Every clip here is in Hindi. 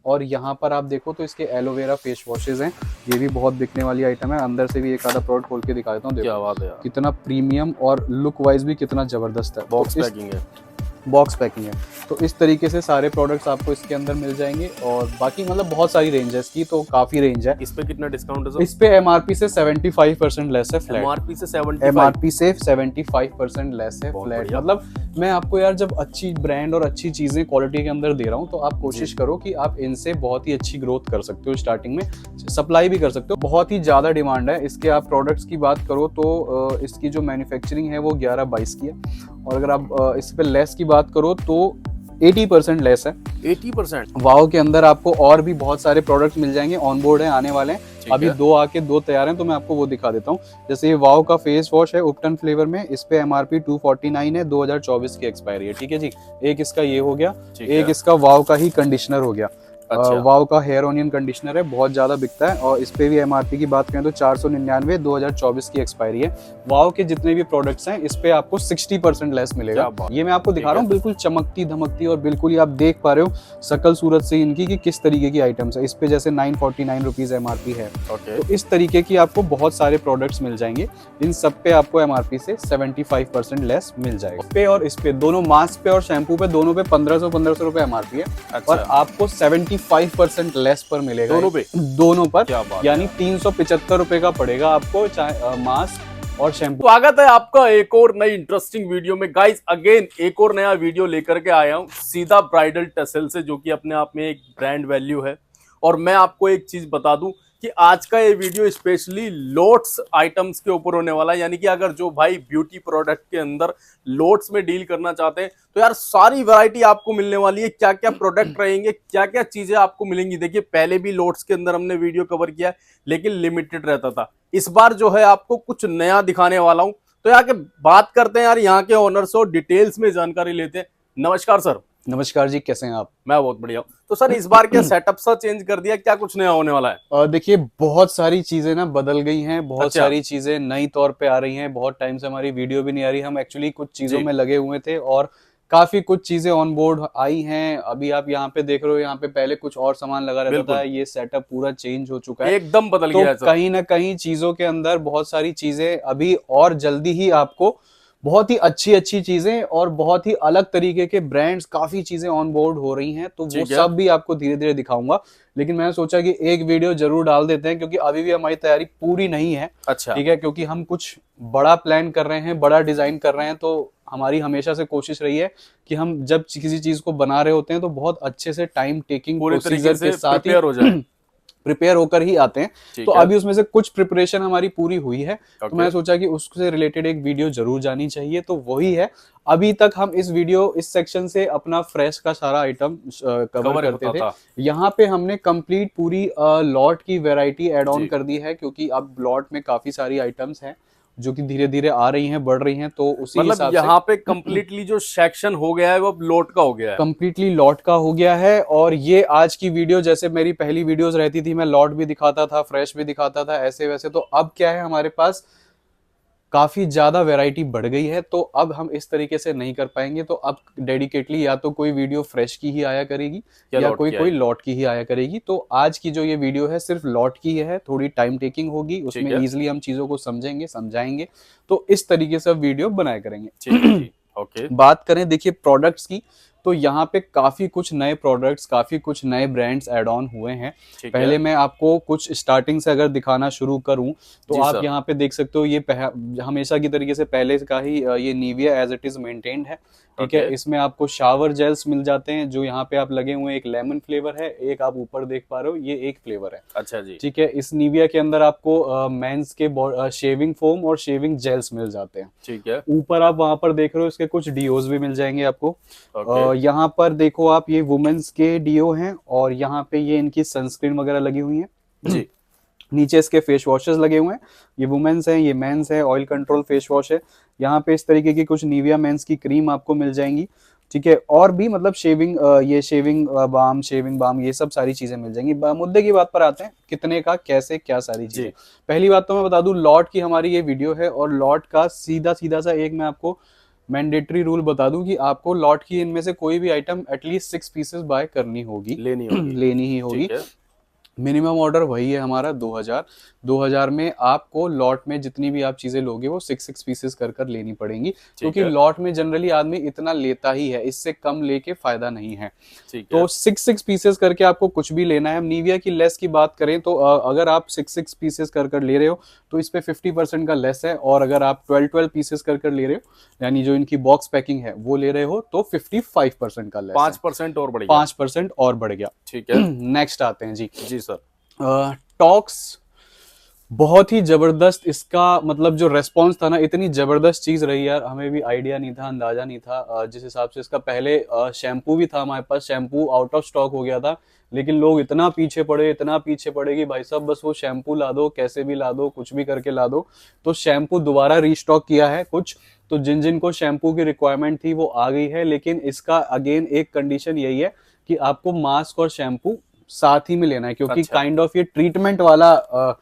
और यहाँ पर आप देखो तो इसके एलोवेरा फेस वॉशेज हैं, ये भी बहुत बिकने वाली आइटम है। अंदर से भी एक आधा प्रोडक्ट खोल के दिखा देता हूँ, देखो क्या बात है यार, कितना प्रीमियम और लुक वाइज भी कितना जबरदस्त है। बॉक्स तो पैकिंग है, बॉक्स पैकिंग है। तो इस तरीके से सारे प्रोडक्ट्स आपको इसके अंदर मिल जाएंगे और बाकी मतलब बहुत सारी रेंज है इसकी, तो काफी रेंज है। इस पे कितना डिस्काउंट है सर? इस पे एमआरपी से 75% लेस है फ्लैट। एमआरपी से 75? एमआरपी से 75% लेस है फ्लैट। मतलब मैं आपको यार जब अच्छी ब्रांड और अच्छी चीजें क्वालिटी के अंदर दे रहा हूँ तो आप कोशिश करो कि आप इनसे बहुत ही अच्छी ग्रोथ कर सकते हो, स्टार्टिंग में सप्लाई भी कर सकते हो। बहुत ही ज्यादा डिमांड है इसके। आप प्रोडक्ट्स की बात करो तो इसकी जो मैन्युफैक्चरिंग है वो 11-22 की है, और अगर आप इस पे लेस की बात करो तो 80% लेस है। 80%? वाओ के अंदर आपको और भी बहुत सारे प्रोडक्ट्स मिल जाएंगे, ऑन बोर्ड है, आने वाले हैं। अभी 2 आके 2 तैयार हैं, तो मैं आपको वो दिखा देता हूँ। जैसे ये वाओ का फेस वॉश है उपटन फ्लेवर में, इस पे एमआरपी 249 है, 2024 की एक्सपायरी है, ठीक है जी। एक इसका ये हो गया, एक इसका वाओ का ही कंडीशनर हो गया। अच्छा। वाओ का हेयर ऑनियन कंडीशनर है, बहुत ज्यादा बिकता है, और इस पे भी एमआरपी की बात करें तो 499, 2024 की एक्सपायरी है। वाओ के जितने भी प्रोडक्ट्स हैं इस पे आपको 60% लेस मिलेगा। ये मैं आपको दिखा रहा हूँ, बिल्कुल चमकती धमकती, और बिल्कुल ही आप देख पा रहे हो शकल सूरत से इनकी कि किस तरीके की आइटम्स है। इस पे जैसे 949 रुपीज एमआरपी है। तो इस तरीके की आपको बहुत सारे प्रोडक्ट्स मिल जाएंगे। इन सब पे आपको एमआरपी से 75% लेस मिल जाएगा। इस पे और इस पे दोनों, मास्क पे और शैम्पू पे, दोनों पे 1500 रुपए एमआरपी है। और आपको 75% लेस पर मिलेगा दोनों पे, दोनों पर, यानी 375 रुपए का पड़ेगा आपको मास्क और शैम्पू। स्वागत है आपका एक और नई इंटरेस्टिंग वीडियो में। गाइस अगेन एक और नया वीडियो लेकर के आया हूं सीधा ब्राइडल टसल से, जो कि अपने आप में एक ब्रांड वैल्यू है। और मैं आपको एक चीज बता दूं कि आज का ये वीडियो स्पेशली लोट्स आइटम्स के ऊपर होने वाला है। यानी कि अगर जो भाई ब्यूटी प्रोडक्ट के अंदर लोट्स में डील करना चाहते हैं तो यार सारी वैरायटी आपको मिलने वाली है। क्या क्या प्रोडक्ट रहेंगे, क्या क्या चीजें आपको मिलेंगी। देखिए पहले भी लोट्स के अंदर हमने वीडियो कवर किया लेकिन लिमिटेड रहता था। इस बार जो है आपको कुछ नया दिखाने वाला हूं। तो यहाँ के बात करते हैं यार यहाँ के ओनर से, डिटेल्स में जानकारी लेते हैं। नमस्कार सर। नमस्कार जी, कैसे हैं आप? मैं बहुत बढ़िया हूँ। तो सर इस बार क्या सेटअप सा चेंज कर दिया, क्या कुछ नया होने वाला है? देखिए बहुत सारी चीजें ना बदल गई हैं, बहुत सारी चीजें नई तौर पे आ रही हैं। बहुत टाइम से हमारी वीडियो भी नहीं आ रही। हम एक्चुअली कुछ चीजों में लगे हुए थे और काफी कुछ चीजें ऑन बोर्ड आई हैं। अभी आप यहाँ पे देख रहे हो, यहाँ पे पहले कुछ और सामान लगा रहता था, ये सेटअप पूरा चेंज हो चुका है, एकदम बदल गया है। तो कहीं ना कहीं चीजों के अंदर बहुत सारी चीजें अभी और जल्दी ही आपको बहुत ही अच्छी अच्छी चीजें और बहुत ही अलग तरीके के ब्रांड्स, काफी चीजें ऑन बोर्ड हो रही हैं। तो वो सब भी आपको धीरे धीरे दिखाऊंगा। लेकिन मैंने सोचा कि एक वीडियो जरूर डाल देते हैं, क्योंकि अभी भी हमारी तैयारी पूरी नहीं है। अच्छा, ठीक है, क्योंकि हम कुछ बड़ा प्लान कर रहे हैं, बड़ा डिजाइन कर रहे हैं। तो हमारी हमेशा से कोशिश रही है कि हम जब किसी चीज को बना रहे होते हैं तो बहुत अच्छे से टाइम टेकिंग प्रोसीजर के साथ ही हो जाए, प्रिपेयर होकर ही आते हैं। तो अभी उसमें से कुछ प्रिपरेशन हमारी पूरी हुई है। तो मैंने सोचा कि उससे रिलेटेड एक वीडियो जरूर जानी चाहिए, तो वही है। अभी तक हम इस सेक्शन से अपना फ्रेश का सारा आइटम कवर करते थे। यहाँ पे हमने कंप्लीट पूरी लॉट की वैरायटी ऐड ऑन कर दी है, क्योंकि अब लॉट में काफी सारी आइटम्स हैं जो कि धीरे धीरे आ रही हैं, बढ़ रही हैं। तो उसी हिसाब से यहाँ पे कंप्लीटली जो सेक्शन हो गया है वो लॉट का हो गया है, कंप्लीटली लॉट का हो गया है। और ये आज की वीडियो, जैसे मेरी पहली वीडियोस रहती थी, मैं लॉट भी दिखाता था, फ्रेश भी दिखाता था, ऐसे वैसे। तो अब क्या है, हमारे पास काफी ज्यादा वैरायटी बढ़ गई है, तो अब हम इस तरीके से नहीं कर पाएंगे। तो अब डेडिकेटली या तो कोई वीडियो फ्रेश की ही आया करेगी या कोई लॉट की ही आया करेगी। तो आज की जो ये वीडियो है सिर्फ लॉट की है, थोड़ी टाइम टेकिंग होगी, उसमें इजिली हम चीजों को समझेंगे, समझाएंगे। तो इस तरीके से वीडियो बनाया करेंगे। ओके। बात करें देखिए प्रोडक्ट्स की, तो यहाँ पे काफी कुछ नए प्रोडक्ट्स, काफी कुछ नए ब्रांड्स ऐड ऑन हुए हैं। पहले मैं आपको कुछ स्टार्टिंग से अगर दिखाना शुरू करूं तो आप यहाँ पे देख सकते हो, ये हमेशा की तरीके से पहले का ही ये Nivea as it is maintained है। ठीक है, इसमें आपको शावर जेल्स मिल जाते हैं जो यहाँ पे आप लगे हुए हैं। एक लेमन फ्लेवर है, एक आप ऊपर देख पा रहे हो, ये एक फ्लेवर है। अच्छा जी। ठीक है, इस निविया के अंदर आपको मेंस के शेविंग फोम और शेविंग जेल्स मिल जाते हैं। ठीक है, ऊपर आप वहां पर देख रहे हो, इसके कुछ डीओज भी मिल जाएंगे आपको। यहाँ पर देखो आप, ये वुमेन्स के डीओ हैं, और यहाँ पे ये इनकी सनस्क्रीन वगैरह लगी हुई है जी। नीचे इसके फेस वॉशेस लगे हुए हैं। ये वुमेन्स हैं, ये मेंस है, ऑयल कंट्रोल फेस वॉश है। यहाँ पे इस तरीके की कुछ निविया मेंस की क्रीम आपको मिल जाएंगी। ठीक है, और भी मतलब शेविंग बाम, ये सब सारी चीजें मिल जाएंगी। मुद्दे की बात पर आते हैं, कितने का, कैसे, क्या सारी चीजें। पहली बात तो मैं बता दूं, लॉट की हमारी ये वीडियो है, और लॉट का सीधा सा एक मैं आपको मैंडेटरी रूल बता दूं कि आपको लॉट की इनमें से कोई भी आइटम एटलीस्ट 6 पीसेस बाय करनी होगी, लेनी होगी। लेनी ही होगी। ठीक है। मिनिमम ऑर्डर वही है हमारा 2000 में आपको लॉट में जितनी भी आप चीजें लोगे वो 6 पीसेस कर कर लेनी पड़ेंगी, क्योंकि है। लॉट में जनरली आदमी इतना लेता ही है, इससे कम लेके फायदा नहीं है। ठीक तो है। 6 पीसेस करके आपको कुछ भी लेना है। हम निविया की लेस की बात करें तो अगर आप 6 पीसेस कर कर ले रहे हो तो इस पे 50% का लेस है, और अगर आप 12 पीसेस कर कर ले रहे हो यानी जो इनकी बॉक्स पैकिंग है वो ले रहे हो तो 55% का लेस 5% और बढ़ गया। 5% और बढ़ गया। ठीक है। नेक्स्ट आते हैं जी। जी सर। टॉक्स बहुत ही जबरदस्त, इसका मतलब जो रेस्पॉन्स था ना, इतनी जबरदस्त चीज रही यार, हमें भी आइडिया नहीं था, अंदाजा नहीं था। जिस हिसाब से इसका पहले शैम्पू भी था हमारे पास, शैम्पू आउट ऑफ स्टॉक हो गया था, लेकिन लोग इतना पीछे पड़े, इतना पीछे पड़े कि भाई साहब बस वो शैम्पू ला दो, कैसे भी ला दो, कुछ भी करके ला दो। तो शैम्पू दोबारा रीस्टॉक किया है कुछ, तो जिन जिन को शैम्पू की रिक्वायरमेंट थी वो आ गई है, लेकिन इसका अगेन एक कंडीशन यही है कि आपको मास्क और शैम्पू साथ ही में लेना है, क्योंकि काइंड ऑफ ये ट्रीटमेंट वाला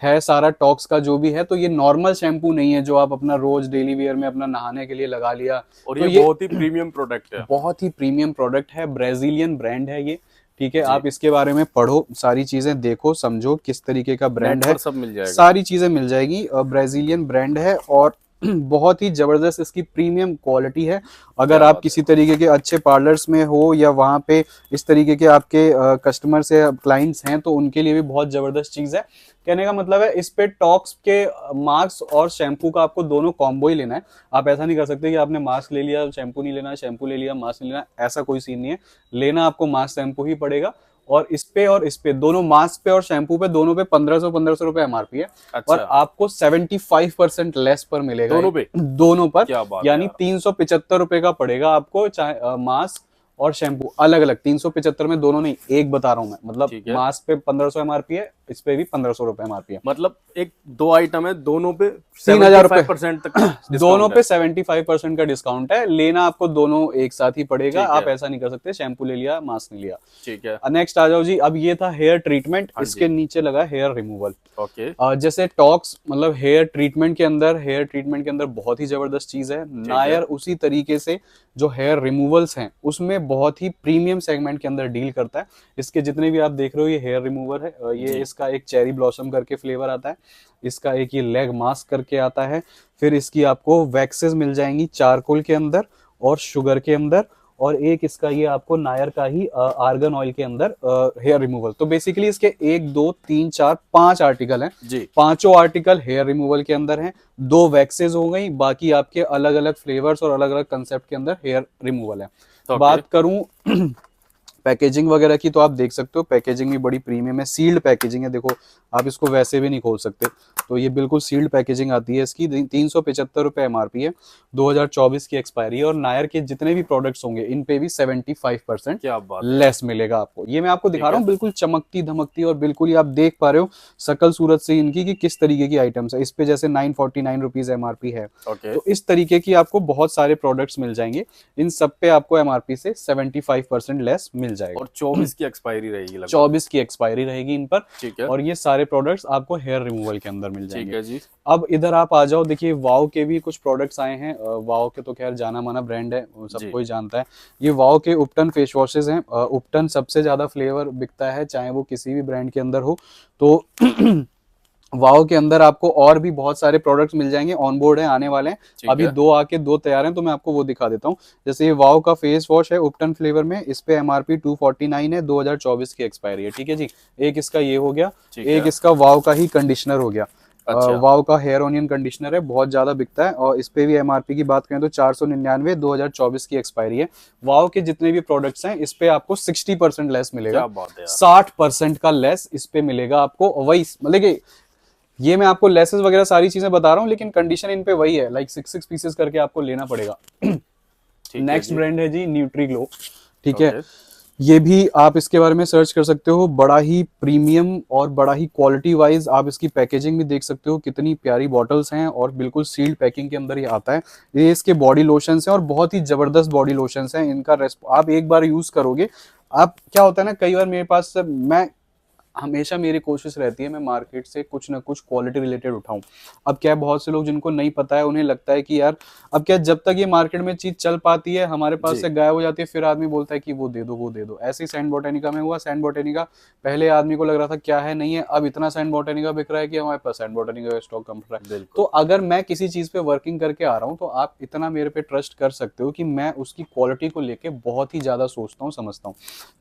है सारा टॉक्स का जो भी है। तो ये नॉर्मल शैम्पू नहीं है जो आप अपना रोज डेली वेयर में अपना नहाने के लिए लगा लिया। और तो ये बहुत ही प्रीमियम प्रोडक्ट है, बहुत ही प्रीमियम प्रोडक्ट है, ब्राजीलियन ब्रांड है ये। ठीक है, आप इसके बारे में पढ़ो, सारी चीजें देखो, समझो किस तरीके का ब्रांड है, सब मिल जाएगा, सारी चीजें मिल जाएगी। ब्राजीलियन ब्रांड है और बहुत ही जबरदस्त इसकी प्रीमियम क्वालिटी है। अगर आप किसी तरीके के अच्छे पार्लर्स में हो या वहां पे इस तरीके के आपके कस्टमर्स या क्लाइंट्स हैं तो उनके लिए भी बहुत जबरदस्त चीज है। कहने का मतलब है इस पे टॉक्स के मास्क और शैम्पू का आपको दोनों कॉम्बो ही लेना है। आप ऐसा नहीं कर सकते कि आपने मास्क ले लिया शैम्पू नहीं लेना, शैम्पू ले लिया मास्क नहीं लेना, ऐसा कोई सीन नहीं है। लेना आपको मास्क शैम्पू ही पड़ेगा, और इस पे दोनों मास्क पे और शैम्पू पे दोनों पे 1500 रुपए एमआरपी है। अच्छा। और आपको 75% लेस पर मिलेगा दोनों पर, यानी 375 रुपए का पड़ेगा आपको, चाहे मास्क और शैम्पू अलग अलग। 375 में दोनों नहीं, एक बता रहा हूं मैं, मतलब मास्क पे 1500 एमआरपी है, इस पे भी 1500 रुपए एमआरपी है। मतलब एक दो आइटम है, दोनों पे 3000 रुपए तक दोनों पे 75% का डिस्काउंट है। लेना आपको दोनों एक साथ ही पड़ेगा, आप ऐसा नहीं कर सकते शैम्पू ले लिया मास्क नहीं लिया। ठीक है। नेक्स्ट आ जाओ जी। अब ये था हेयर ट्रीटमेंट, इसके नीचे लगा हेयर रिमूवल। ओके। जैसे टॉक्स मतलब हेयर ट्रीटमेंट के अंदर बहुत ही जबरदस्त चीज है। नायर उसी तरीके से जो हेयर रिमूवल्स हैं उसमें बहुत ही प्रीमियम सेगमेंट के अंदर डील करता है। इसके जितने भी आप देख रहे हो ये हेयर रिमूवर है, ये इसका एक चेरी ब्लॉसम करके फ्लेवर आता है, इसका एक ये लेग मास्क करके आता है, फिर इसकी आपको वैक्सेस मिल जाएंगी चारकोल के अंदर और शुगर के अंदर, और एक इसका ये आपको नायर का ही आर्गन ऑयल के अंदर हेयर रिमूवल। तो बेसिकली इसके 1 2 3 4 5 आर्टिकल हैं जी। पांचों आर्टिकल हेयर रिमूवल के अंदर हैं, 2 वैक्सेस हो गई, बाकी आपके अलग अलग फ्लेवर्स और अलग अलग कंसेप्ट के अंदर हेयर रिमूवल है। बात करूं पैकेजिंग वगैरह की तो आप देख सकते हो, पैकेजिंग भी बड़ी प्रीमियम है, सील्ड पैकेजिंग है। देखो आप इसको वैसे भी नहीं खोल सकते, तो ये बिल्कुल सील्ड पैकेजिंग आती है इसकी। 375 रुपए एमआरपी है, 2024 की एक्सपायरी है, और नायर के जितने भी प्रोडक्ट्स होंगे इन पे भी 75% लेस मिलेगा आपको। ये मैं आपको दिखा रहा हूँ बिल्कुल चमकती धमकती, और बिल्कुल ही आप देख पा रहे हो सकल सूरत से इनकी कि किस तरीके की आइटम्स है। इस पे जैसे 949 रुपीज एमआरपी है, तो इस तरीके की आपको बहुत सारे प्रोडक्ट्स मिल जाएंगे। इन सब पे आपको एमआरपी से 75% लेस मिल जाएगा। और 24 की एक्सपायरी रहेगी, 24 की एक्सपायरी रहेगी इन पर। ठीक है। और ये सारे प्रोडक्ट्स आपको हेयर रिमूवल के अंदर मिल जाएंगे। ठीक है जी। अब इधर आप आ जाओ, देखिए वाव के भी कुछ प्रोडक्ट्स आए हैं। वाव के तो खैर जाना माना ब्रांड है, सबको ही जानता है। ये वाव के उपटन फेस वॉशेस हैं। उपटन सबसे ज्यादा फ्लेवर बिकता है, चाहे वो किसी भी ब्रांड के अंदर हो। तो वाव के अंदर आपको और भी बहुत सारे प्रोडक्ट्स मिल जाएंगे, ऑन बोर्ड है, आने वाले हैं। अभी 2 आके 2 तैयार हैं, तो मैं आपको वो दिखा देता हूँ। जैसे ये वाव का फेस वॉश है उपटन फ्लेवर में, इस पे एमआरपी 249 है, 2024 की एक्सपायरी है। ठीक है जी। एक इसका ये हो गया, एक इसका वाव का ही कंडीशनर हो गया। अच्छा। वाव का हेयर ऑनियन कंडीशनर है, बहुत ज्यादा बिकता है, और इस पे भी एमआरपी की बात करें तो 499, 2024 की एक्सपायरी है। वाव के जितने भी प्रोडक्ट्स हैं इस पे आपको 60% लेस मिलेगा, 60% का लेस इस पे मिलेगा आपको। वही मतलब ये मैं आपको लेसेस वगैरह सारी चीजें बता रहा हूँ, लेकिन कंडीशन इन पे वही है, लाइक 6 पीसेस करके आपको लेना पड़ेगा। नेक्स्ट ब्रांड है जी न्यूट्रीग्लो। ठीक है, ये भी आप इसके बारे में सर्च कर सकते हो, बड़ा ही प्रीमियम और बड़ा ही क्वालिटी वाइज। आप इसकी पैकेजिंग भी देख सकते हो, कितनी प्यारी बॉटल्स हैं, और बिल्कुल सील्ड पैकिंग के अंदर ही आता है। ये इसके बॉडी लोशंस हैं, और बहुत ही जबरदस्त बॉडी लोशंस हैं। इनका आप एक बार यूज करोगे, आप क्या होता है ना, कई बार मेरे पास मैं हमेशा मेरी कोशिश रहती है मैं मार्केट से कुछ ना कुछ क्वालिटी रिलेटेड उठाऊं। अब क्या है, बहुत से लोग जिनको नहीं पता है उन्हें लगता है कि यार अब क्या, जब तक ये मार्केट में चीज चल पाती है हमारे पास जी। से गायब हो जाती है, फिर आदमी बोलता है कि वो दे दो वो दे दो। ऐसे ही सैंड बोटेनिका में हुआ। सैंड बोटेनिका पहले आदमी को लग रहा था क्या है नहीं है, अब इतना सैंड बोटेनिका बिक रहा है कि हमारे पास सैंड बोटेनिका का स्टॉक कम रहा है। तो बिल्कुल। अगर मैं किसी चीज पे वर्किंग करके आ रहा हूँ तो आप इतना मेरे पे ट्रस्ट कर सकते हो कि मैं उसकी क्वालिटी को लेके बहुत ही ज्यादा सोचता हूँ, समझता हूँ।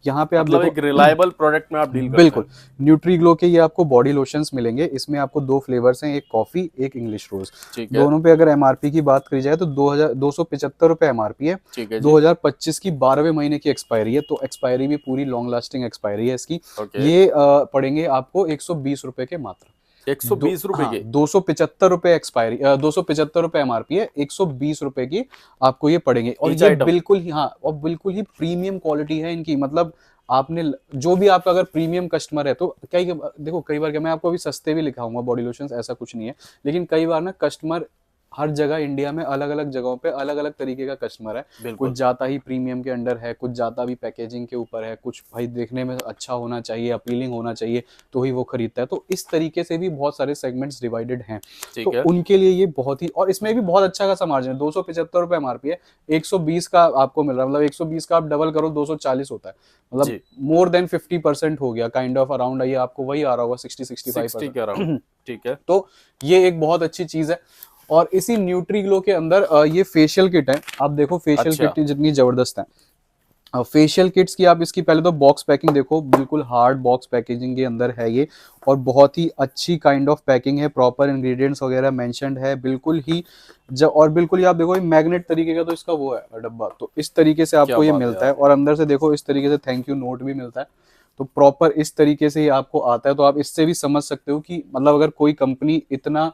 यहाँ पे आप मतलब एक देखो रिलायबल प्रोडक्ट में आप डील करते बिल्कुल, हैं। न्यूट्रीग्लो के ये आपको बॉडी लोशंस मिलेंगे। इसमें आपको 2 फ्लेवर्स हैं, एक कॉफी, एक इंग्लिश रोज। ठीक है। दोनों पे अगर एमआरपी की बात करी जाए तो 2275 रुपए एमआरपी है। ठीक है जी। 2025 की 12वें महीने की एक्सपायरी है, तो एक्सपायरी भी पूरी लॉन्ग लास्टिंग एक्सपायरी है इसकी। ओके। ये पड़ेंगे आपको 120 रुपए के मात्र। 120 रुपए हाँ, के। 275 रुपए एक्सपायरी, 275 रुपए एमआरपी है, 120 रुपए की आपको ये पड़ेंगे। और ईच ये आइटम। बिल्कुल ही, हाँ, और बिल्कुल ही प्रीमियम क्वालिटी है इनकी। मतलब आपने जो भी आपका अगर प्रीमियम कस्टमर है तो कई देखो, कई बार क्या, मैं आपको अभी सस्ते भी लिखाऊंगा बॉडी लोशंस, ऐसा कुछ नहीं है, लेकिन कई बार ना कस्टमर हर जगह इंडिया में अलग अलग जगहों पे अलग अलग तरीके का कस्टमर है। कुछ बिल्कुल। जाता ही प्रीमियम के अंडर है, कुछ जाता भी पैकेजिंग के ऊपर है, कुछ भाई देखने में अच्छा होना चाहिए, अपीलिंग होना चाहिए तो ही वो खरीदता है। तो इस तरीके से भी बहुत सारे सेगमेंट्स डिवाइडेड हैं। तो ठीक है। उनके लिए ये बहुत ही, और इसमें भी बहुत अच्छा खासा मार्जिन है। 275 रुपए एमआरपी है, 120 का आपको मिल रहा है। मतलब 120 का आप डबल करो 240 होता है। मतलब जी। मोर देन 50% हो गया, काइंड ऑफ अराउंड। ये आपको वही आ रहा होगा 60 के अराउंड। 60-65%। ठीक है। तो ये एक बहुत अच्छी चीज है। और इसी न्यूट्रीग्लो के अंदर ये फेशियल किट है। आप देखो फेशियल अच्छा। किट जितनी जबरदस्त है। फेशियल किट्स की आप इसकी पहले तो बॉक्स पैकिंग देखो, बिल्कुल हार्ड बॉक्स पैकेजिंग के अंदर है ये। और बहुत ही अच्छी काइंड ऑफ पैकिंग है, प्रॉपर इंग्रेडिएंट्स वगैरह मेंशन्ड है बिल्कुल ही। और बिल्कुल ही आप देखो, ये मैग्नेट तरीके का तो इसका वो है डब्बा, तो इस तरीके से क्या आपको ये बात है मिलता है। यार। और अंदर से देखो इस तरीके से थैंक यू नोट भी मिलता है। तो प्रॉपर इस तरीके से ही आपको आता है। तो आप इससे भी समझ सकते हो कि मतलब अगर कोई कंपनी इतना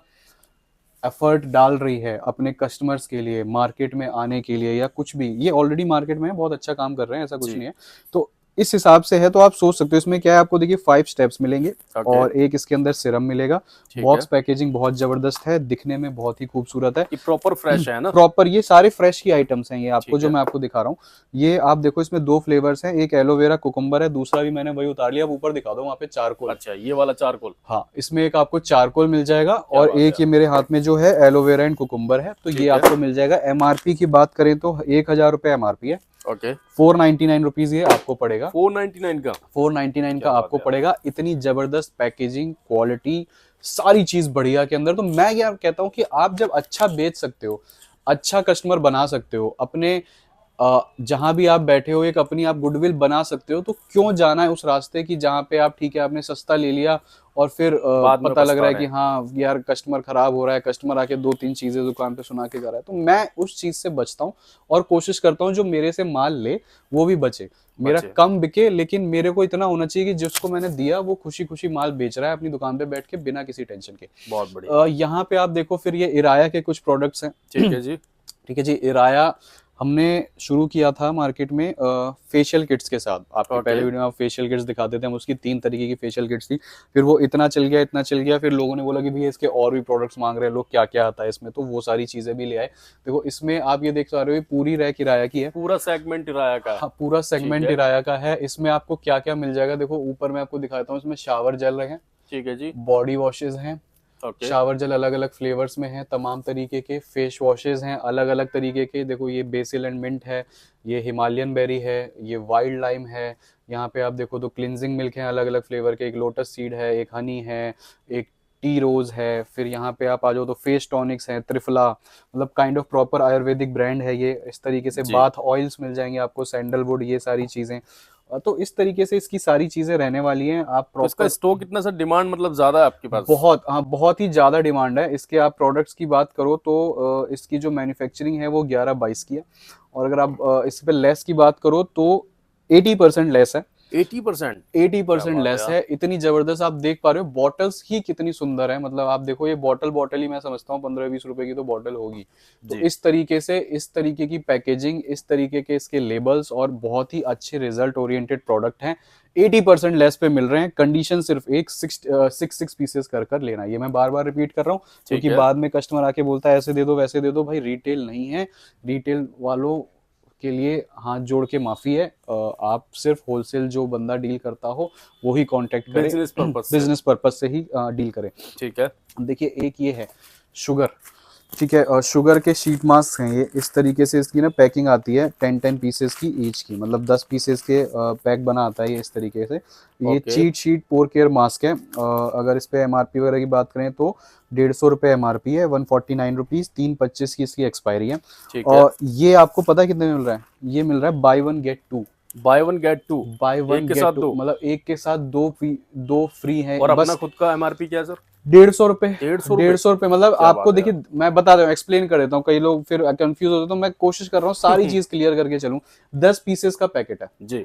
एफर्ट डाल रही है अपने कस्टमर्स के लिए, मार्केट में आने के लिए, या कुछ भी, ये ऑलरेडी मार्केट में है, बहुत अच्छा काम कर रहे हैं, ऐसा कुछ जी। नहीं है। तो इस हिसाब से है, तो आप सोच सकते हो इसमें क्या है। आपको देखिए 5 स्टेप्स मिलेंगे ओके। और एक इसके अंदर सिरम मिलेगा। ठीक बॉक्स है। पैकेजिंग बहुत जबरदस्त है, दिखने में बहुत ही खूबसूरत है। ये प्रॉपर फ्रेश है ना। प्रॉपर ये सारे फ्रेश ही आइटम्स हैं ये आपको, ठीक जो है। मैं आपको दिखा रहा हूँ। ये आप देखो इसमें 2 फ्लेवर्स हैं, एक एलोवेरा कुकुम्बर है, दूसरा भी मैंने वही उतार लिया। अब ऊपर दिखा दो, वहाँ पे चारकोल। अच्छा, ये वाला चारकोल। हाँ, इसमें एक आपको चारकोल मिल जाएगा क्या और बात है एक ये यार। मेरे हाथ में जो है एलोवेरा एंड कुकुम्बर है। तो ये ठीक है। आपको मिल जाएगा। एमआरपी की बात करें तो 1000 रुपए एमआरपी है। ओके। 499 रुपीज ये आपको पड़ेगा। 499 का। 499 का क्या बात आपको है यार। पड़ेगा। इतनी जबरदस्त पैकेजिंग, क्वालिटी, सारी चीज बढ़िया के अंदर। तो मैं क्या कहता हूँ कि आप जब अच्छा बेच सकते हो, अच्छा कस्टमर बना सकते हो, अपने जहां भी आप बैठे हो एक अपनी आप गुडविल बना सकते हो, तो क्यों जाना है उस रास्ते की जहां पे आप ठीक है आपने सस्ता ले लिया और फिर बाद में पता लग पछता रहा है रहे कि हैं। हाँ यार कस्टमर खराब हो रहा है, कस्टमर आके 2-3 चीजें दुकान पे सुना के जा रहा है। तो मैं उस चीज से बचता हूँ और कोशिश करता हूँ जो मेरे से माल ले वो भी बचे। मेरा बचे। कम बिके, लेकिन मेरे को इतना होना चाहिए कि जिसको मैंने दिया वो खुशी खुशी माल बेच रहा है अपनी दुकान पे बैठ के बिना किसी टेंशन के। बहुत बढ़िया। यहाँ पे आप देखो फिर ये इराया के कुछ प्रोडक्ट्स हैं। ठीक है जी। ठीक है जी। इराया हमने शुरू किया था मार्केट में फेशियल किट्स के साथ। आपके ओके। पहले वीडियो में आप फेशियल किट्स दिखाते थे, हम उसकी 3 तरीके की फेशियल किट्स थी। फिर वो इतना चल गया, इतना चल गया, फिर लोगों ने बोला कि भैया इसके और भी प्रोडक्ट्स मांग रहे हैं लोग, क्या क्या आता है इसमें, तो वो सारी चीजें भी ले आए। देखो इसमें आप ये देख पा रहे हो, ये पूरी रैक इराया की है। पूरा सेगमेंट इराया का है। हाँ, पूरा ठीक सेगमेंट है। इराया का है। इसमें आपको क्या क्या मिल जाएगा देखो, ऊपर मैं आपको दिखाता हूँ। इसमें शावर जेल हैं, ठीक है जी। बॉडी वॉशेज हैं, ओके। शावर जेल अलग अलग फ्लेवर्स में हैं, तमाम तरीके के फेस वॉशेज हैं अलग अलग तरीके के। देखो ये बेसिल एंड मिंट है, ये हिमालयन बेरी है, ये वाइल्ड लाइम है। यहाँ पे आप देखो तो क्लिनजिंग मिल्क है अलग अलग फ्लेवर के, एक लोटस सीड है, एक हनी है, एक टी रोज है। फिर यहाँ पे आप आ जाओ तो फेस टॉनिक्स हैं, त्रिफला, मतलब kind of proper Ayurvedic brand है ये। इस तरीके से जी। बाथ ऑयल्स मिल जाएंगे आपको, सैंडलवुड, ये सारी चीजें। तो इस तरीके से इसकी सारी चीजें रहने वाली हैं। आप तो इसका प्रॉपर स्टॉक कितना सा डिमांड मतलब ज्यादा है आपके पास। बहुत, हाँ, बहुत ही ज़्यादा डिमांड है इसके। आप प्रोडक्ट्स की बात करो तो इसकी जो मैन्युफैक्चरिंग है वो 11-22 की है। और अगर आप इस पे लेस की बात करो तो 80% लेस है। 80%। 80% बात है लेस यार। है। इतनी जबरदस्त आप देख पा रहे हो, बॉटल्स ही कितनी सुंदर है। मतलब आप देखो ये बॉटल ही मैं समझता हूँ 15-20 रुपए की तो बॉटल होगी। तो जी। इस तरीके से, इस तरीके की पैकेजिंग, इस तरीके के इसके लेबल्स, और बहुत ही अच्छे रिजल्ट ओरिएंटेड प्रोडक्ट हैं। 80% लेस पे मिल रहे हैं। कंडीशन सिर्फ एक 6 पीसेस कर कर लेना। ये मैं बार बार रिपीट कर रहा हूँ ठीक क्योंकि है। बाद में कस्टमर आके बोलता है ऐसे दे दो वैसे दे दो। भाई रिटेल नहीं है, रिटेल वालों आपके लिए हाथ जोड़ के माफी है, आप सिर्फ होलसेल जो बंदा डील करता हो वो ही कांटेक्ट करें, बिजनेस पर्पस से ही डील करें। ठीक है। देखिए एक ये है शुगर, ठीक है, और शुगर के शीट मास्क हैं ये, इस तरीके से इसकी ना पैकिंग आती है 10 पीसेस की ईच की, मतलब 10 पीसेस के पैक बना आता है ये इस तरीके से। ये चीट शीट पोर केयर मास्क है। अगर इस पे एमआरपी वगैरह की बात करें तो 150 रुपये एमआरपी है, 149 रुपीज, 3/25 की इसकी एक्सपायरी है। और ये आपको पता है कितने मिल रहा है? ये मिल रहा है buy one get two, buy one get two, buy one get two, मतलब एक के साथ दो फ्री है। और अपना खुद का एमआरपी क्या है सर? 150 रुपए, 150 रुपए, मतलब आपको देखिए मैं बता रहा हूँ, एक्सप्लेन कर देता हूँ, कई लोग फिर कंफ्यूज होते हैं, तो मैं कोशिश कर रहा हूँ सारी चीज क्लियर करके चलूं। 10 पीसेस का पैकेट है जी,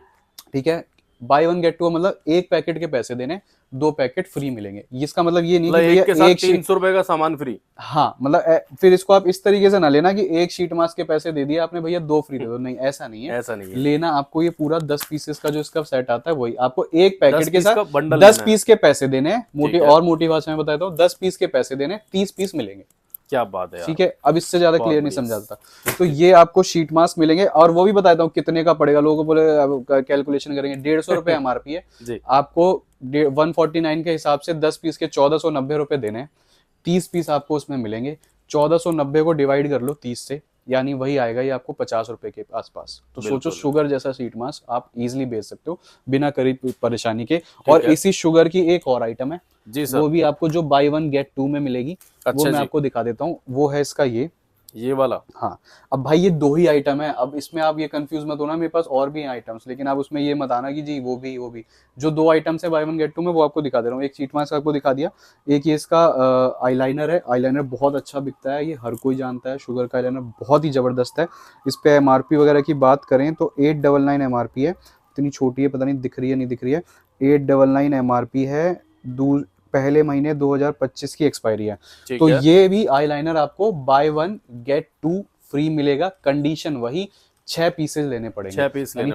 ठीक है, बाय वन गेट टू, मतलब एक पैकेट के पैसे देने, 2 पैकेट फ्री मिलेंगे। इसका मतलब ये नहीं कि एक के साथ 300 रुपए का सामान फ्री। हाँ, मतलब फिर इसको आप इस तरीके से ना लेना कि एक शीट मास्क के पैसे दे दिए आपने, भैया 2 फ्री दे दो, नहीं ऐसा नहीं है, ऐसा नहीं है। लेना आपको ये पूरा 10 पीसेस का जो इसका सेट आता है वही आपको एक पैकेट के साथ 10 10 पीस के पैसे देने, मोटी भाषा में बताता हूँ, 10 पीस के पैसे देने, 30 पीस मिलेंगे। क्या बात है, ठीक है, अब इससे ज्यादा क्लियर नहीं समझाता। तो ये आपको शीट मास्क मिलेंगे, और वो भी बताता हूँ कितने का पड़ेगा। लोगों को बोले कैलकुलेशन करेंगे, 150 रुपए एमआरपी है, आपको 149 के हिसाब से 10 पीस के 1490 रुपए देने, 30 पीस आपको उसमें मिलेंगे। 1490 को डिवाइड कर लो 30 से, यानी वही आएगा ये आपको 50 रुपए के आसपास। तो सोचो शुगर जैसा शीट मास्क आप इजीली बेच सकते हो बिना करी परेशानी के। और इसी शुगर की एक और आइटम है जी सर, वो भी आपको जो बाय वन गेट टू में मिलेगी। वो मैं आपको दिखा देता हूँ, वो है इसका ये वाला। हाँ, अब भाई ये 2 ही आइटम है, अब इसमें आप ये कंफ्यूज मत होना, मेरे पास और भी हैं आइटम्स, लेकिन आप उसमें ये मत आना कि जी वो भी। जो 2 आइटम्स है बाय वन गेट टू में वो आपको दिखा दे रहा हूँ। एक शीट मास्क आपको दिखा दिया, एक ये इसका आईलाइनर है। आईलाइनर बहुत अच्छा बिकता है, ये हर कोई जानता है, शुगर का आईलाइनर बहुत ही जबरदस्त है। इस पे एमआरपी वगैरह की बात करें तो 899 एमआरपी है, इतनी छोटी है, पता नहीं दिख रही है नहीं दिख रही है, 899 एमआरपी है। पहले महीने 2025 की एक्सपायरी है। तो ये भी आईलाइनर आपको buy one get two free मिलेगा, कंडीशन वही, 6 पीसेस लेने पड़ेंगे,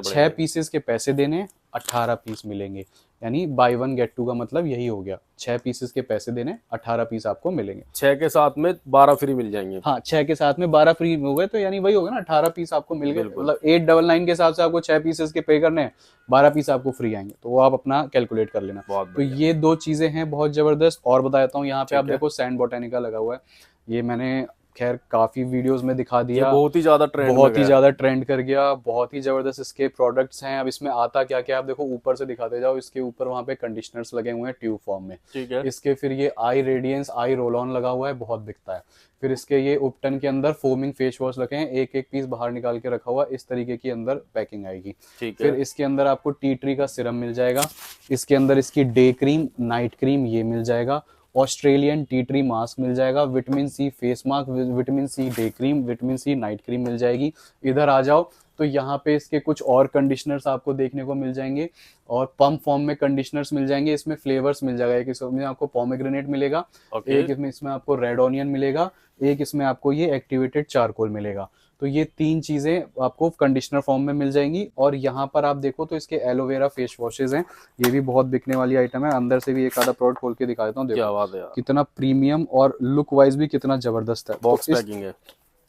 6 पीसेस के पैसे देने, 18 पीस मिलेंगे। यानी बाय वन गेट टू का मतलब यही हो गया, 6 पीसेस के पैसे देने, 18 पीस आपको मिलेंगे। 6 के साथ में 12 फ्री मिल जाएंगे। हाँ, 6 के साथ में 12 फ्री हो गए, तो यानी वही होगा ना, 18 पीस आपको मिल गए। मतलब 899 के हिसाब से आपको 6 पीसेस के पे करने हैं, 12 पीस आपको फ्री आएंगे, तो वो आप अपना कैलकुलेट कर लेना। तो ये 2 चीजें हैं बहुत जबरदस्त। और बता देता हूँ, यहाँ पे आप देखो सैंड बोटेनिका लगा हुआ है, ये मैंने खैर काफी वीडियोस में दिखा दिया, बहुत ही ज्यादा ट्रेंड कर गया, बहुत ही जबरदस्त इसके प्रोडक्ट्स हैं। अब इसमें आता क्या क्या आप देखो, ऊपर से दिखाते जाओ, इसके ऊपर वहाँ पे कंडीशनर्स लगे हुए हैं ट्यूब फॉर्म में, ठीक है। इसके फिर ये आई रेडियंस आई रोल ऑन लगा हुआ है, बहुत बिकता है। फिर इसके ये उपटन के अंदर फोमिंग फेस वॉश लगे हैं, एक पीस बाहर निकाल के रखा हुआ, इस तरीके की अंदर पैकिंग आएगी। फिर इसके अंदर आपको टी ट्री का सिरम मिल जाएगा, इसके अंदर इसकी डे क्रीम नाइट क्रीम ये मिल जाएगा, ऑस्ट्रेलियन टी ट्री मास्क मिल जाएगा, vitamin C face mask, vitamin C day cream, vitamin C night cream मिल जाएगी। इधर आ जाओ तो यहाँ पे इसके कुछ और कंडीशनर्स आपको देखने को मिल जाएंगे, और पंप फॉर्म में कंडीशनर्स मिल जाएंगे। इसमें फ्लेवर्स मिल जाएगा, एक इसमें आपको पोमेग्रेनेट मिलेगा, एक इसमें आपको रेड ऑनियन मिलेगा, एक इसमें आपको ये एक्टिवेटेड चारकोल मिलेगा। तो ये 3 चीजें आपको कंडीशनर फॉर्म में मिल जाएंगी। और यहाँ पर आप देखो तो इसके एलोवेरा फेस वॉशेज हैं, ये भी बहुत बिकने वाली आइटम है। अंदर से भी एक आधा प्रोडक्ट खोल के दिखा देता हूँ, देखो कितना प्रीमियम और लुक वाइज भी कितना जबरदस्त है।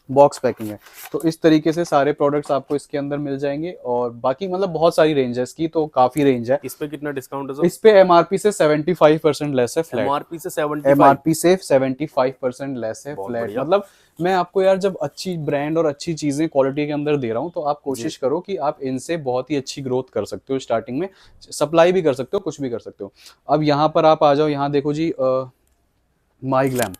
बॉक्स पैकिंग है। तो इस तरीके से सारे प्रोडक्ट्स आपको इसके अंदर मिल जाएंगे। और बाकी मतलब बहुत सारी रेंज है इसकी, तो काफी रेंज है। इस पे कितना डिस्काउंट है सर? इस पे एमआरपी से 75% लेस है फ्लैट। एमआरपी से 75% लेस है फ्लैट। मतलब मैं आपको यार जब अच्छी ब्रांड और अच्छी चीजें क्वालिटी के अंदर दे रहा हूँ, तो आप कोशिश करो कि आप इनसे बहुत ही अच्छी ग्रोथ कर सकते हो। स्टार्टिंग में सप्लाई भी कर सकते हो, कुछ भी कर सकते हो। अब यहाँ पर आप आ जाओ, यहाँ देखो जी माई ग्लैम,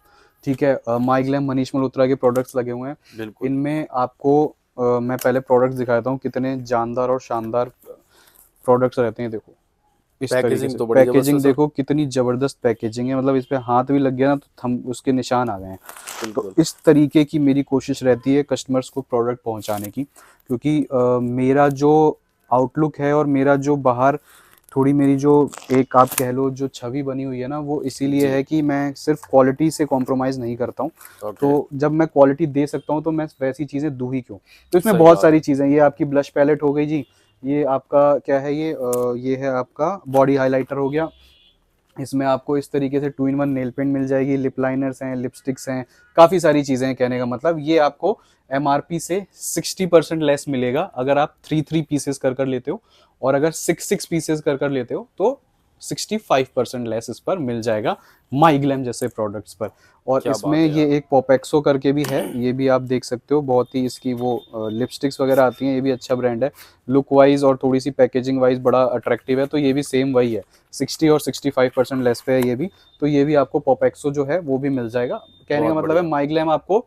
ठीक है, माई ग्लैम मनीष मल्होत्रा के प्रोडक्ट्स लगे हुए हैं। इनमें आपको मैं पहले प्रोडक्ट्स दिखाता हूँ, कितने जानदार और शानदार प्रोडक्ट्स रहते हैं। देखो इस पैकेजिंग, तो पैकेजिंग देखो कितनी जबरदस्त पैकेजिंग है, मतलब इस पे हाथ भी लग गया ना तो थम उसके निशान आ गए हैं। तो इस तरीके की मेरी कोशिश रहती है कस्टमर्स को प्रोडक्ट पहुंचाने की, क्योंकि मेरा जो आउटलुक है और मेरा जो बाहर थोड़ी मेरी जो एक आप कह लो जो छवि बनी हुई है ना, वो इसीलिए है कि मैं सिर्फ क्वालिटी से कॉम्प्रोमाइज नहीं करता हूँ। तो जब मैं क्वालिटी दे सकता हूँ तो मैं वैसी चीजें दूं ही क्यों। तो इसमें बहुत सारी चीजें, ये आपकी ब्लश पैलेट हो गई जी, ये आपका क्या है, ये है आपका बॉडी हाइलाइटर हो गया, इसमें आपको इस तरीके से 2 in 1 नेल पेंट मिल जाएगी, लिप लाइनर्स हैं, लिपस्टिक्स हैं, काफ़ी सारी चीज़ें हैं। कहने का मतलब ये आपको एमआरपी से 60% लेस मिलेगा अगर आप 3 पीसेस कर लेते हो, और अगर 6 पीसेस कर लेते हो तो 65% लेस इस पर मिल जाएगा माइग्लैम जैसे प्रोडक्ट्स पर। और क्या इसमें बात है ये यार। एक पोपेक्सो करके भी है, ये भी आप देख सकते हो, बहुत ही इसकी वो लिपस्टिक्स वगैरह आती हैं, ये भी अच्छा ब्रांड है। लुक वाइज और थोड़ी सी पैकेजिंग वाइज बड़ा अट्रैक्टिव है, तो ये भी सेम वही है, 60 और 65% लेस पे है ये भी। तो ये भी आपको पोपेक्सो जो है वो भी मिल जाएगा। कहने का बहुत मतलब है बढ़िया। माइग्लैम आपको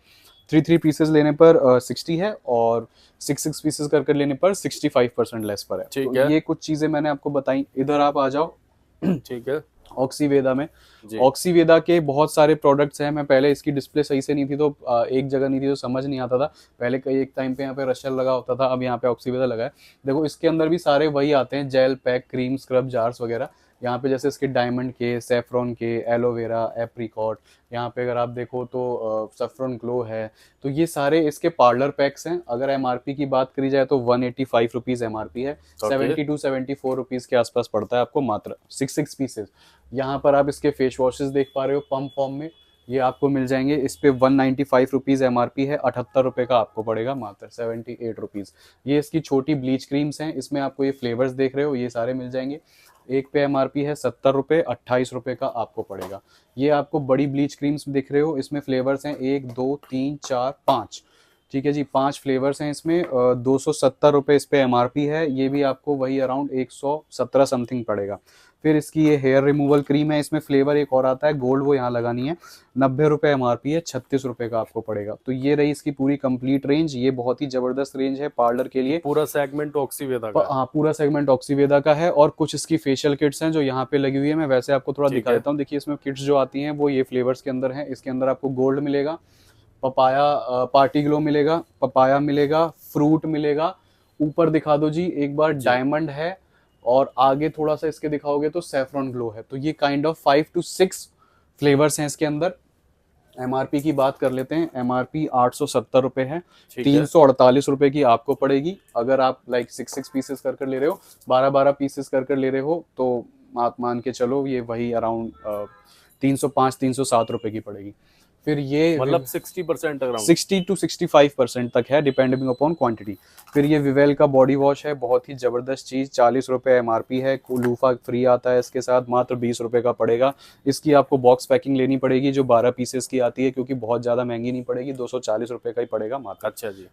3 पीसेस लेने पर 60 है, और 6 पीसेस कर लेने पर 65% लेस पर है। ठीक तो है। ये कुछ चीज़ें मैंने आपको बताई। इधर आप आ जाओ ठीक है ऑक्सीवेदा में। जी। ऑक्सीवेदा के बहुत सारे प्रोडक्ट्स हैं। मैं पहले इसकी डिस्प्ले सही से नहीं थी, तो एक जगह नहीं थी तो समझ नहीं आता था। पहले कई एक टाइम पे यहाँ पे रशल लगा होता था, अब यहाँ पे ऑक्सीवेदा लगा है। देखो इसके अंदर भी सारे वही आते हैं, gel pack, cream, scrub jars वगैरह। यहाँ पे जैसे इसके डायमंड के, सेफ्रॉन के, एलोवेरा, एप्रिकॉट, यहाँ पे अगर आप देखो तो सफ्रॉन ग्लो है। तो ये सारे इसके पार्लर पैक्स हैं। अगर एमआरपी की बात करी जाए तो 185 रुपीज़ एमआरपी है, ओके 70 to 74 रुपीज़ के आसपास पड़ता है आपको, मात्र 6 पीसेस। यहाँ पर आप इसके फेस वॉशेस देख पा रहे हो पंप फॉर्म में, ये आपको मिल जाएंगे। इस पे 195 रुपीज़ एमआरपी है, 78 रुपये का आपको पड़ेगा मात्र 78 रुपीज़। ये इसकी छोटी ब्लीच क्रीम्स हैं, इसमें आपको ये फ्लेवर्स देख रहे हो, ये सारे मिल जाएंगे। एक पे एमआरपी है 70 रुपये, 28 रुपये का आपको पड़ेगा। ये आपको बड़ी ब्लीच क्रीम्स दिख रहे हो, इसमें फ्लेवर्स हैं 1 2 3 4 5, ठीक है जी, 5 फ्लेवर्स हैं इसमें। 270 रुपये इस पे एमआरपी है, ये भी आपको वही अराउंड 117 समथिंग पड़ेगा। फिर इसकी ये हेयर रिमूवल क्रीम है, इसमें फ्लेवर एक और आता है गोल्ड, वो यहाँ लगानी है, 90 रुपये एमआरपी है, 36 रुपये का आपको पड़ेगा। तो ये रही इसकी पूरी कंप्लीट रेंज। ये बहुत ही जबरदस्त रेंज है पार्लर के लिए। पूरा सेगमेंट ऑक्सीवेदा का है। हाँ, पूरा सेगमेंट ऑक्सीवेदा का है। और कुछ इसकी फेशियल किट्स हैं जो यहाँ पे लगी हुई है, मैं वैसे आपको थोड़ा ठीक दिखा है। देता हूँ। देखिए इसमें किट्स जो आती हैं वो ये फ्लेवर्स के अंदर हैं। इसके अंदर आपको गोल्ड मिलेगा, पपाया पार्टी ग्लो मिलेगा, पपाया मिलेगा, फ्रूट मिलेगा, ऊपर दिखा दो जी एक बार, डायमंड है, और आगे थोड़ा सा इसके दिखाओगे तो सैफरॉन ग्लो है। तो ये काइंड ऑफ 5 to 6 फ्लेवर्स हैं इसके अंदर। एमआरपी की बात कर लेते हैं, एमआरपी 870 रुपये है, ठीक है। 348 रुपये की आपको पड़ेगी। अगर आप लाइक 6 पीसेस कर ले रहे हो, 12 पीसेस कर ले रहे हो, तो आप मान के चलो ये वही अराउंड 305 307 रुपये की पड़ेगी। फिर ये मतलब 60% अराउंड। 60 to 65% तक है डिपेंडिंग अपॉन क्वांटिटी। फिर ये विवेल का बॉडी वॉश है, बहुत ही ज़बरदस्त चीज़, 40 रुपये एमआरपी है, लूफा फ्री आता है इसके साथ, मात्र 20 रुपये का पड़ेगा। इसकी आपको बॉक्स पैकिंग लेनी पड़ेगी जो 12 पीसेस की आती है, क्योंकि बहुत ज़्यादा महंगी नहीं पड़ेगी, 240 रुपये का ही पड़ेगा मात्र। अच्छा जी।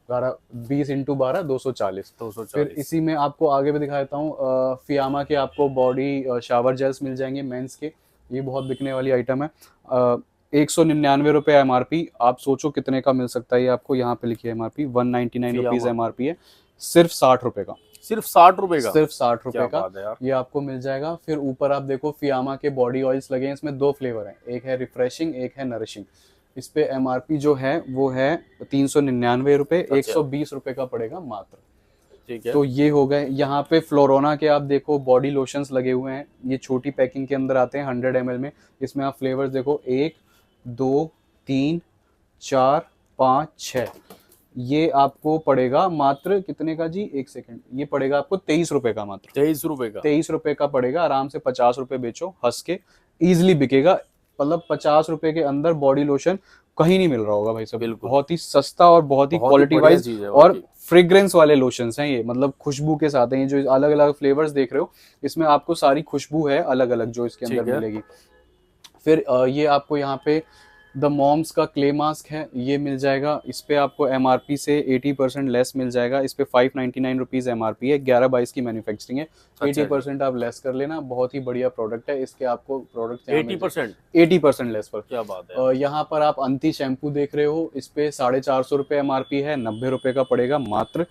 20 × 12 240। 240। फिर इसी में आपको आगे भी दिखा देता हूँ, फियामा के आपको बॉडी शावर जेल्स मिल जाएंगे मेंस के, ये बहुत बिकने वाली आइटम है। 199 रुपये एमआरपी, आप सोचो कितने का मिल सकता है ये आपको, यहाँ पे लिखिए एमआरपी 199 रुपीज़ एमआरपी है, सिर्फ 60 रुपये का, सिर्फ 60 रुपए का। सिर्फ 60 रुपये क्या का बात है यार। ये आपको मिल जाएगा। फिर ऊपर आप देखो फियामा के बॉडी ऑयल्स लगे हैं, इसमें 2 फ्लेवर हैं, एक है रिफ्रेशिंग, एक है नरिशिंग। इस पे एमआरपी जो है वो है 399 रुपये, 120 रुपये का पड़ेगा मात्र। ठीक है। तो ये हो गए। यहाँ पे फ्लोरोना के आप देखो बॉडी लोशंस लगे हुए हैं, ये छोटी पैकिंग के अंदर आते हैं 100 ml में। इसमें आप फ्लेवर्स देखो 1 2 3 4 5 6, ये आपको पड़ेगा मात्र कितने का जी, एक सेकंड, ये पड़ेगा आपको 23 रुपए का, मात्र 23 रुपए का। 23 रुपए का पड़ेगा। आराम से 50 रुपए बेचो, हंस के इजिली बिकेगा। मतलब 50 रुपए के अंदर बॉडी लोशन कहीं नहीं मिल रहा होगा भाई साहब, बिल्कुल। बहुत ही सस्ता और बहुत ही क्वालिटी बढ़िया वाइज, चीज है और वाकई। फ्रेग्रेंस वाले लोशंस हैं ये, मतलब खुशबू के साथ हैं। ये जो अलग अलग फ्लेवर्स देख रहे हो, इसमें आपको सारी खुशबू है अलग अलग जो इसके ठीक अंदर है। मिलेगी। फिर ये आपको यहाँ पे द मॉम्स का क्ले मास्क है, ये मिल जाएगा। इस पे आपको एमआरपी से 80% लेस मिल जाएगा। इस पे 599 रुपीज़ एमआरपी है, 11/22 की मैन्युफैक्चरिंग है। 80% आप लेस कर लेना, बहुत ही बढ़िया प्रोडक्ट है। इसके आपको प्रोडक्ट 80%। 80% लेस पर। क्या बात है। यहाँ पर आप अंती शैम्पू देख रहे हो, इस पे 450 रुपये एमआरपी है, 90 रुपये का पड़ेगा मात्र।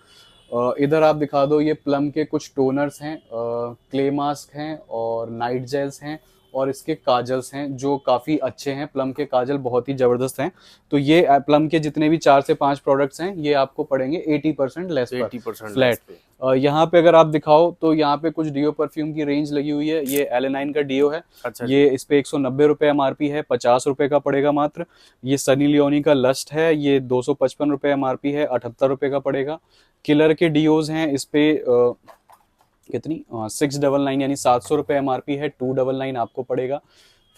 इधर आप दिखा दो, ये प्लम के कुछ टोनर्स हैं, क्ले मास्क हैं, और नाइट जेल्स हैं, और इसके काजल्स हैं जो काफ़ी अच्छे हैं। प्लम के काजल बहुत ही ज़बरदस्त हैं। तो ये प्लम के जितने भी 4 से 5 प्रोडक्ट्स हैं, ये आपको पड़ेंगे 80% लेस पर, 80% फ्लैट। यहाँ पे अगर आप दिखाओ तो यहाँ पे कुछ डियो परफ्यूम की रेंज लगी हुई है। ये एलेनाइन का डियो है। अच्छा। ये इस पे 190 रुपये एमआरपी है, 50 रुपये का पड़ेगा मात्र। ये सनी लियोनी का लस्ट है, ये 255 रुपये एमआरपी है, 78 रुपये का पड़ेगा। किलर के डियोज हैं, इस पे कितनी 699 यानी 700 रुपये एमआरपी है, 299 आपको पड़ेगा।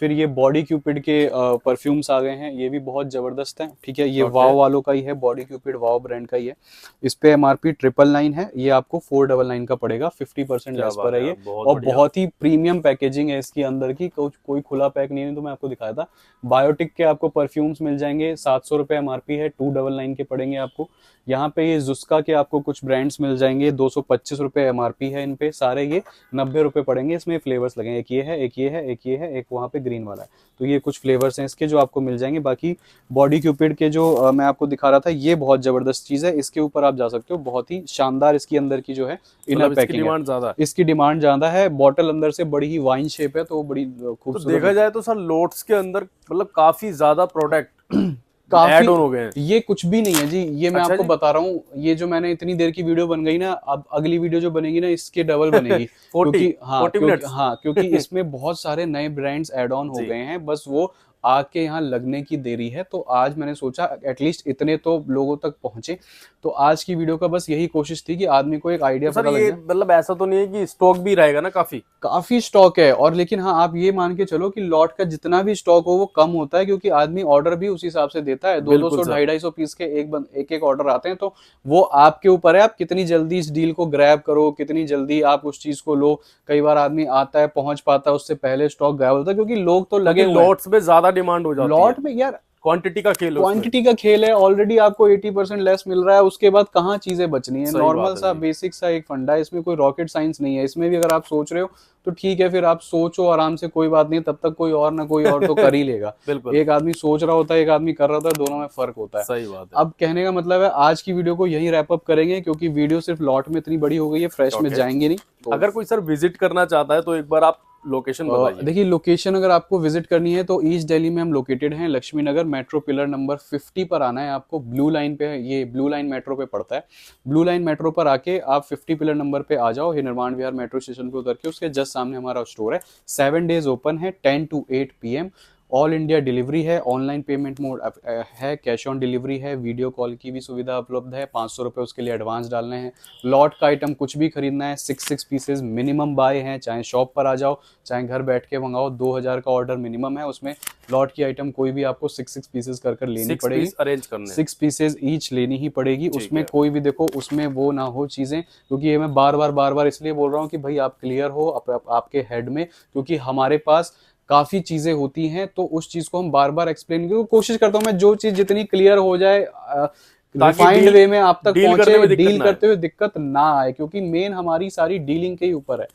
फिर ये बॉडी क्यूपिड के परफ्यूम्स आ गए हैं, ये भी बहुत ज़बरदस्त हैं, ठीक है। ये वाव वालों का ही है, बॉडी क्यूपिड वाव ब्रांड का ही है। इस पे एमआरपी 999 है, ये आपको 499 का पड़ेगा, 50% लेस पर है ये। और बहुत ही प्रीमियम पैकेजिंग है इसकी अंदर की, कोई खुला पैक नहीं है, तो मैं आपको दिखाया था। बायोटिक के आपको परफ्यूम्स मिल जाएंगे, 700 रुपये एमआरपी है, 299 के पड़ेंगे आपको। यहाँ पे ये जुस्का के आपको कुछ ब्रांड्स मिल जाएंगे, 225 रुपये एमआरपी है इन पे, सारे ये 90 रुपये पड़ेंगे। इसमें फ्लेवर्स लगेंगे, एक ये है, एक ये है, एक ये है, एक वहाँ पे ग्रीन वाला है। तो ये कुछ फ्लेवर्स हैं इसके जो आपको मिल जाएंगे। बाकी बॉडी क्यूपिड के जो मैं आपको दिखा रहा था, ये बहुत जबरदस्त चीज़ है, इसके ऊपर आप जा सकते हो। बहुत ही शानदार इसकी अंदर की जो है इनर पैकिंग है, इसकी डिमांड ज़्यादा है। बॉटल अंदर से बड़ी ही वाइन शेप है, तो बड़ी खूबसूरत। तो देखा जाए तो सर लोट्स के अंदर मतलब काफी ज्यादा प्रोडक्ट काफी ऐड ऑन हो गए हैं। ये कुछ भी नहीं है जी, ये मैं आपको बता रहा हूँ। ये जो मैंने इतनी देर की वीडियो बन गई ना, अब अगली वीडियो जो बनेगी ना, इसके डबल बनेगी। 40 क्योंकि इसमें बहुत सारे नए ब्रांड्स ऐड ऑन हो गए हैं, बस वो आके यहाँ लगने की देरी है। तो आज मैंने सोचा एटलीस्ट इतने तो लोगों तक पहुंचे, तो आज की वीडियो का बस यही कोशिश थी कि आदमी को एक आइडिया पता लग जाए। मतलब ऐसा तो नहीं है कि स्टॉक भी रहेगा ना, काफी स्टॉक है। और लेकिन हाँ, आप ये मान के चलो कि लॉट का जितना भी स्टॉक हो वो कम होता है, क्योंकि आदमी ऑर्डर भी उस हिसाब से देता है। 200 250 पीस के एक ऑर्डर आते हैं, तो वो आपके ऊपर है, आप कितनी जल्दी इस डील को ग्रैब करो, कितनी जल्दी आप उस चीज को लो। कई बार आदमी आता है, पहुंच पाता है, उससे पहले स्टॉक गायब होता है, क्योंकि लोग तो लगे लॉट्स में ज्यादा डिमांड हो जाती है। लॉट में यार क्वांटिटी का खेल है। ऑलरेडी आपको 80% लेस मिल रहा है, उसके बाद कहाँ चीजें बचनी है। नॉर्मल सा बेसिक सा एक फंडा है, इसमें कोई रॉकेट साइंस नहीं है। इसमें भी अगर आप सोच रहे हो तो ठीक है, फिर आप सोचो आराम से, कोई बात नहीं, तब तक कोई और ना कोई और तो कर ही लेगा। एक आदमी सोच रहा होता है, एक आदमी कर रहा होता है, दोनों में फर्क होता है। सही बात है। अब कहने का मतलब है आज की वीडियो को यही रैप अप करेंगे, क्योंकि वीडियो सिर्फ लॉट में इतनी बड़ी हो गई है, फ्रेश में जाएंगे नहीं। तो अगर कोई सर विजिट करना चाहता है तो एक बार आप लोकेशन बताइए। देखिए, लोकेशन अगर आपको विजिट करनी है तो ईस्ट दिल्ली में हम लोकेटेड हैं, लक्ष्मी नगर मेट्रो पिलर नंबर 50 पर आना है आपको। ब्लू लाइन पे है, ये ब्लू लाइन मेट्रो पे पड़ता है। ब्लू लाइन मेट्रो पर आके आप 50 पिलर नंबर पे आ जाओ, निर्माण विहार मेट्रो स्टेशन पे उतर के उसके जस्ट सामने हमारा स्टोर है। 7 डेज ओपन है, 10 to 8 PM। All India delivery है, ऑनलाइन पेमेंट मोड है, कैश ऑन डिलीवरी है, वीडियो कॉल की भी सुविधा उपलब्ध है। 500 रुपये उसके लिए एडवांस डालने हैं। लॉट का आइटम कुछ भी खरीदना है, 6 पीसेज मिनिमम बाय हैं, चाहे शॉप पर आ जाओ चाहे घर बैठ के मंगाओ। 2000 का ऑर्डर मिनिमम है, उसमें लॉट की आइटम कोई भी आपको 6 पीसेज कर लेनी पड़ेगी। 6 पीसेज ईच लेनी ही पड़ेगी। उसमें कोई भी देखो, उसमें वो ना हो चीज़ें, क्योंकि ये मैं बार बार इसलिए बोल रहा हूँ कि भाई आप क्लियर हो आपके हेड में, क्योंकि हमारे पास काफी चीजें होती हैं, तो उस चीज को हम बार बार एक्सप्लेन की कोशिश करता हूं मैं। जो चीज जितनी क्लियर हो जाए, रिफाइंड वे में आप तक पहुंचे, डील करते हुए दिक्कत ना आए, क्योंकि मेन हमारी सारी डीलिंग के ही ऊपर है।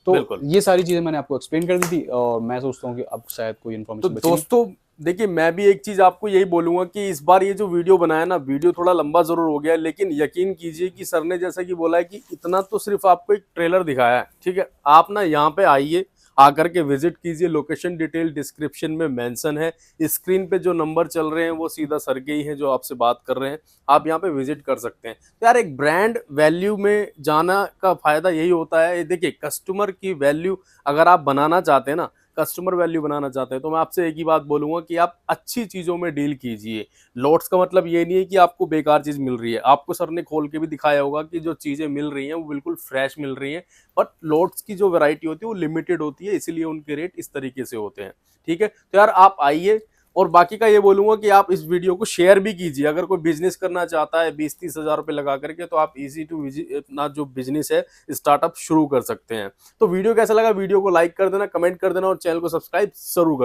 तो ये सारी चीजें मैंने आपको एक्सप्लेन कर दी थी, और मैं सोचता हूँ कि अब शायद कोई इन्फॉर्मेशन। तो दोस्तों देखिए, मैं भी एक चीज आपको यही बोलूंगा कि इस बार ये जो वीडियो बनाया ना, वीडियो थोड़ा लंबा जरूर हो गया, लेकिन यकीन कीजिए कि सर ने जैसा कि बोला है कि इतना तो सिर्फ आपको एक ट्रेलर दिखाया है, ठीक है। आप ना यहाँ पे आइए, आकर के विजिट कीजिए। लोकेशन डिटेल डिस्क्रिप्शन में मेंशन है। स्क्रीन पे जो नंबर चल रहे हैं वो सीधा सर के ही हैं जो आपसे बात कर रहे हैं। आप यहाँ पे विजिट कर सकते हैं। तो यार, एक ब्रांड वैल्यू में जाना का फायदा यही होता है। देखिए, कस्टमर की वैल्यू अगर आप बनाना चाहते हैं ना, कस्टमर वैल्यू बनाना चाहते हैं, तो मैं आपसे एक ही बात बोलूंगा कि आप अच्छी चीजों में डील कीजिए। लॉट्स का मतलब ये नहीं है कि आपको बेकार चीज मिल रही है। आपको सर ने खोल के भी दिखाया होगा कि जो चीजें मिल रही हैं वो बिल्कुल फ्रेश मिल रही हैं। बट लॉट्स की जो वैरायटी होती है वो लिमिटेड होती है, इसीलिए उनके रेट इस तरीके से होते हैं, ठीक है। तो यार आप आइए, और बाकी का ये बोलूंगा कि आप इस वीडियो को शेयर भी कीजिए। अगर कोई बिजनेस करना चाहता है 20-30 हज़ार रुपए लगा करके, तो आप इजी टू अपना जो बिजनेस है स्टार्टअप शुरू कर सकते हैं। तो वीडियो कैसा लगा, वीडियो को लाइक कर देना, कमेंट कर देना, और चैनल को सब्सक्राइब जरूर कर देना।